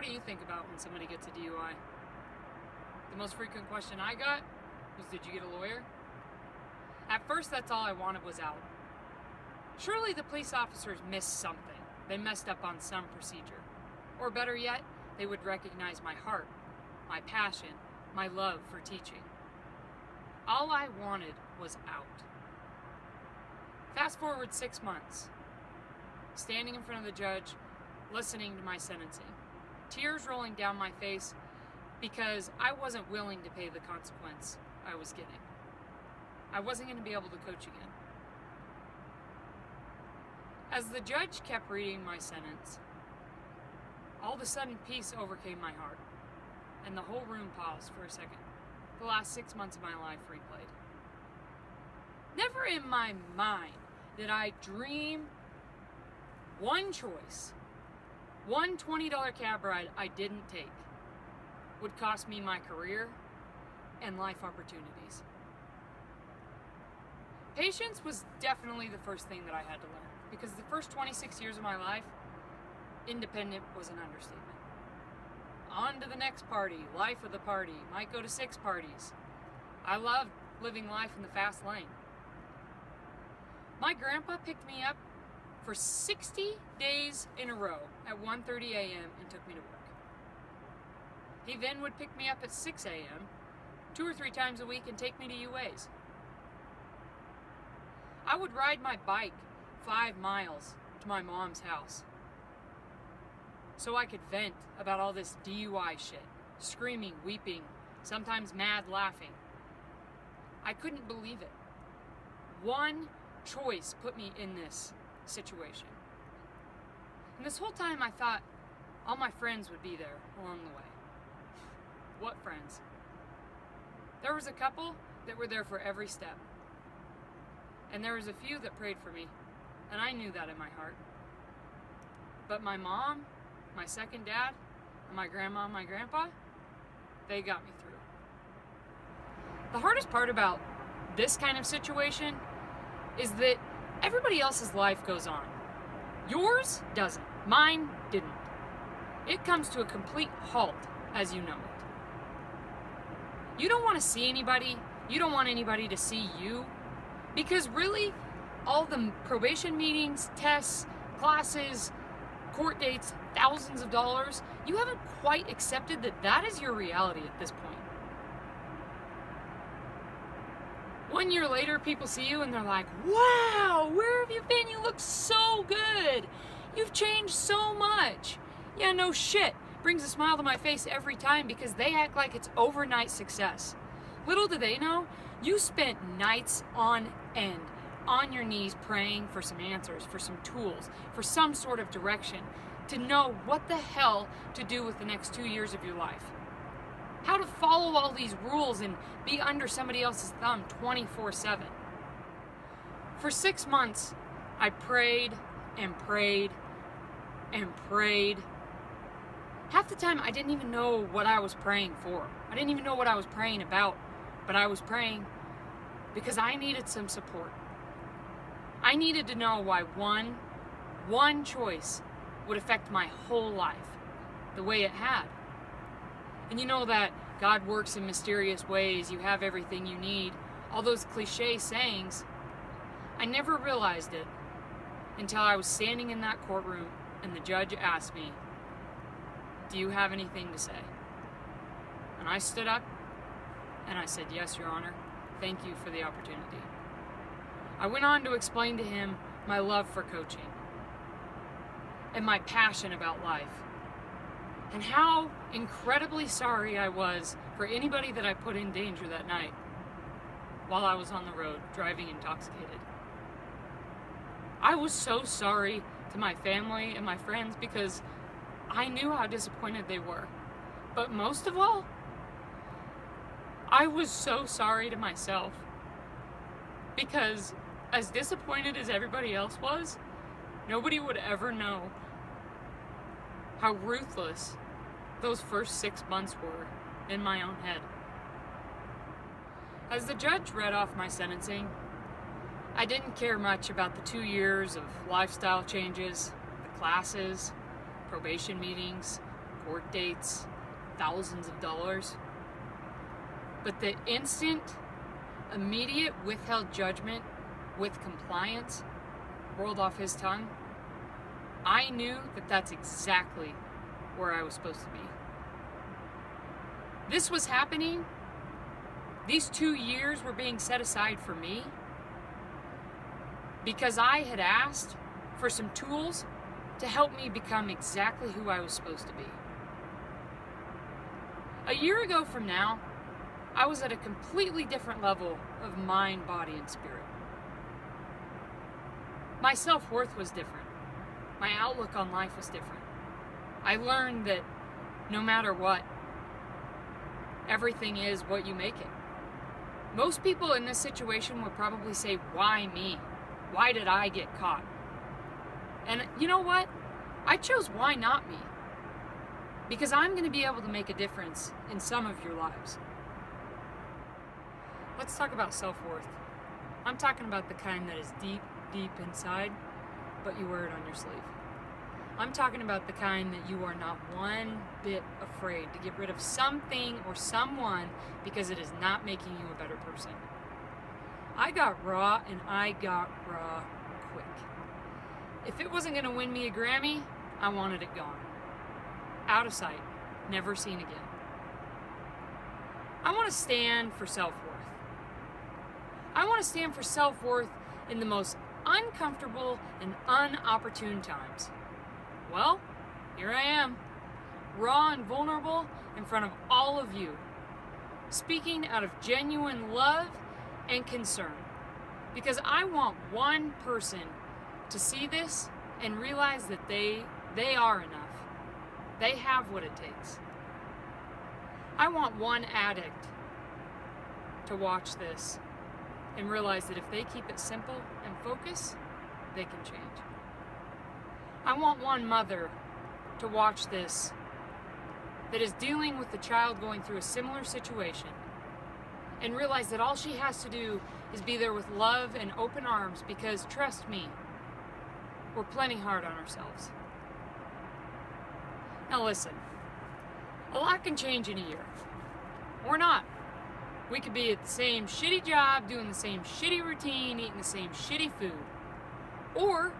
What do you think about when somebody gets a DUI? The most frequent question I got was, did you get a lawyer? At first, that's all I wanted was out. Surely the police officers missed something. They messed up on some procedure. Or better yet, they would recognize my heart, my passion, my love for teaching. All I wanted was out. Fast forward 6 months. Standing in front of the judge, listening to my sentencing. Tears rolling down my face because I wasn't willing to pay the consequence I was getting. I wasn't going to be able to coach again. As the judge kept reading my sentence, all of a sudden peace overcame my heart, and the whole room paused for a second. The last 6 months of my life replayed. Never in my mind did I dream one choice, one $20 cab ride I didn't take would cost me my career and life opportunities. Patience was definitely the first thing that I had to learn, because the first 26 years of my life, independent was an understatement. On to the next party, life of the party, might go to 6 parties. I loved living life in the fast lane. My grandpa picked me up for 60 days in a row at 1:30 a.m. and took me to work. He then would pick me up at 6 a.m. 2 or 3 times a week and take me to UAs. I would ride my bike 5 miles to my mom's house so I could vent about all this DUI shit, screaming, weeping, sometimes mad laughing. I couldn't believe it. One choice put me in this situation. And this whole time I thought all my friends would be there along the way. What friends? There was a couple that were there for every step. And there was a few that prayed for me, and I knew that in my heart. But my mom, my second dad, and my grandma and my grandpa, they got me through. The hardest part about this kind of situation is that everybody else's life goes on. Yours doesn't. Mine didn't. It comes to a complete halt as you know it. You don't want to see anybody. You don't want anybody to see you. Because really, all the probation meetings, tests, classes, court dates, thousands of dollars, you haven't quite accepted that that is your reality at this point. 1 year later, people see you and they're like, wow, where have you been? You look so good. You've changed so much. Yeah, no shit. Brings a smile to my face every time because they act like it's overnight success. Little do they know, you spent nights on end on your knees praying for some answers, for some tools, for some sort of direction, to know what the hell to do with the next 2 years of your life. How to follow all these rules and be under somebody else's thumb 24/7. For 6 months, I prayed and prayed and prayed. Half the time, I didn't even know what I was praying for. I didn't even know what I was praying about, but I was praying because I needed some support. I needed to know why one choice would affect my whole life the way it had. And you know that God works in mysterious ways, you have everything you need, all those cliche sayings. I never realized it until I was standing in that courtroom and the judge asked me, do you have anything to say? And I stood up and I said, yes, Your Honor. Thank you for the opportunity. I went on to explain to him my love for coaching and my passion about life and how incredibly sorry I was for anybody that I put in danger that night while I was on the road driving intoxicated. I was so sorry to my family and my friends because I knew how disappointed they were. But most of all, I was so sorry to myself because as disappointed as everybody else was, nobody would ever know how ruthless those first 6 months were in my own head. As the judge read off my sentencing, I didn't care much about the 2 years of lifestyle changes, the classes, probation meetings, court dates, thousands of dollars. But the instant, immediate withheld judgment with compliance rolled off his tongue, I knew that that's exactly where I was supposed to be. This was happening. These 2 years were being set aside for me because I had asked for some tools to help me become exactly who I was supposed to be. A year ago from now, I was at a completely different level of mind, body, and spirit. My self-worth was different. My outlook on life was different. I learned that no matter what, everything is what you make it. Most people in this situation would probably say, why me? Why did I get caught? And you know what? I chose why not me. Because I'm going to be able to make a difference in some of your lives. Let's talk about self-worth. I'm talking about the kind that is deep, deep inside, but you wear it on your sleeve. I'm talking about the kind that you are not one bit afraid to get rid of something or someone because it is not making you a better person. I got raw, and I got raw quick. If it wasn't going to win me a Grammy, I wanted it gone. Out of sight, never seen again. I want to stand for self-worth. I want to stand for self-worth in the most uncomfortable and unopportune times. Well, here I am, raw and vulnerable in front of all of you, speaking out of genuine love and concern, because I want one person to see this and realize that they are enough. They have what it takes. I want one addict to watch this and realize that if they keep it simple and focus, they can change. I want one mother to watch this that is dealing with the child going through a similar situation and realize that all she has to do is be there with love and open arms, because trust me, we're plenty hard on ourselves. Now listen, a lot can change in a year, or not. We could be at the same shitty job, doing the same shitty routine, eating the same shitty food. Or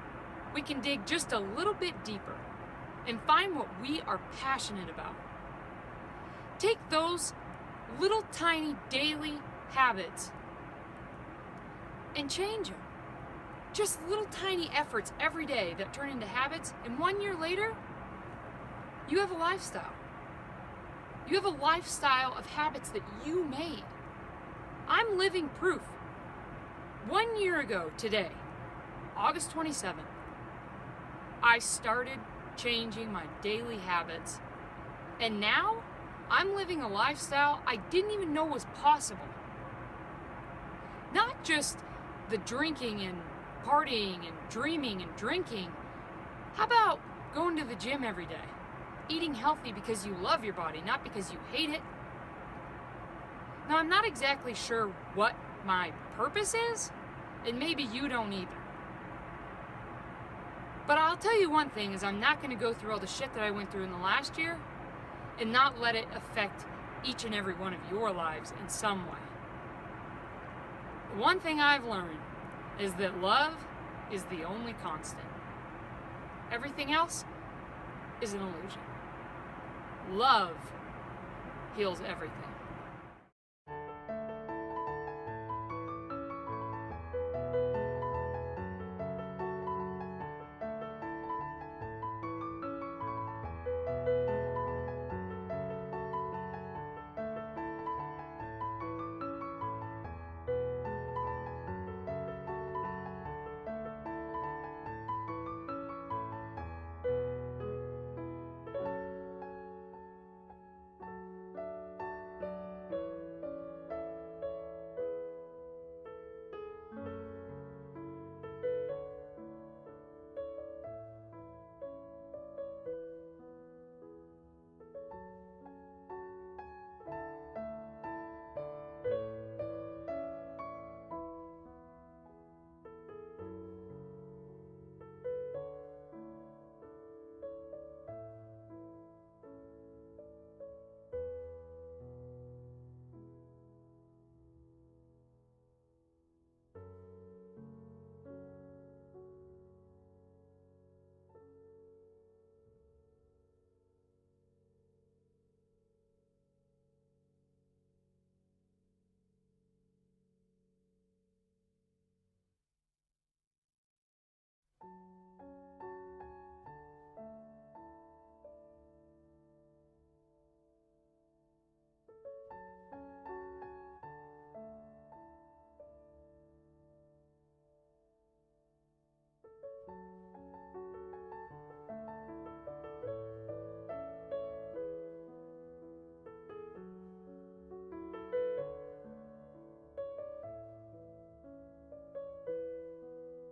we can dig just a little bit deeper and find what we are passionate about. Take those little tiny daily habits and change them. Just little tiny efforts every day that turn into habits, and 1 year later, you have a lifestyle. You have a lifestyle of habits that you made. I'm living proof. 1 year ago today, August 27th, I started changing my daily habits, and now I'm living a lifestyle I didn't even know was possible. Not just the drinking and partying and dreaming and drinking. How about going to the gym every day? Eating healthy because you love your body, not because you hate it. Now, I'm not exactly sure what my purpose is, and maybe you don't either. But I'll tell you one thing, is I'm not going to go through all the shit that I went through in the last year and not let it affect each and every one of your lives in some way. The one thing I've learned is that love is the only constant. Everything else is an illusion. Love heals everything.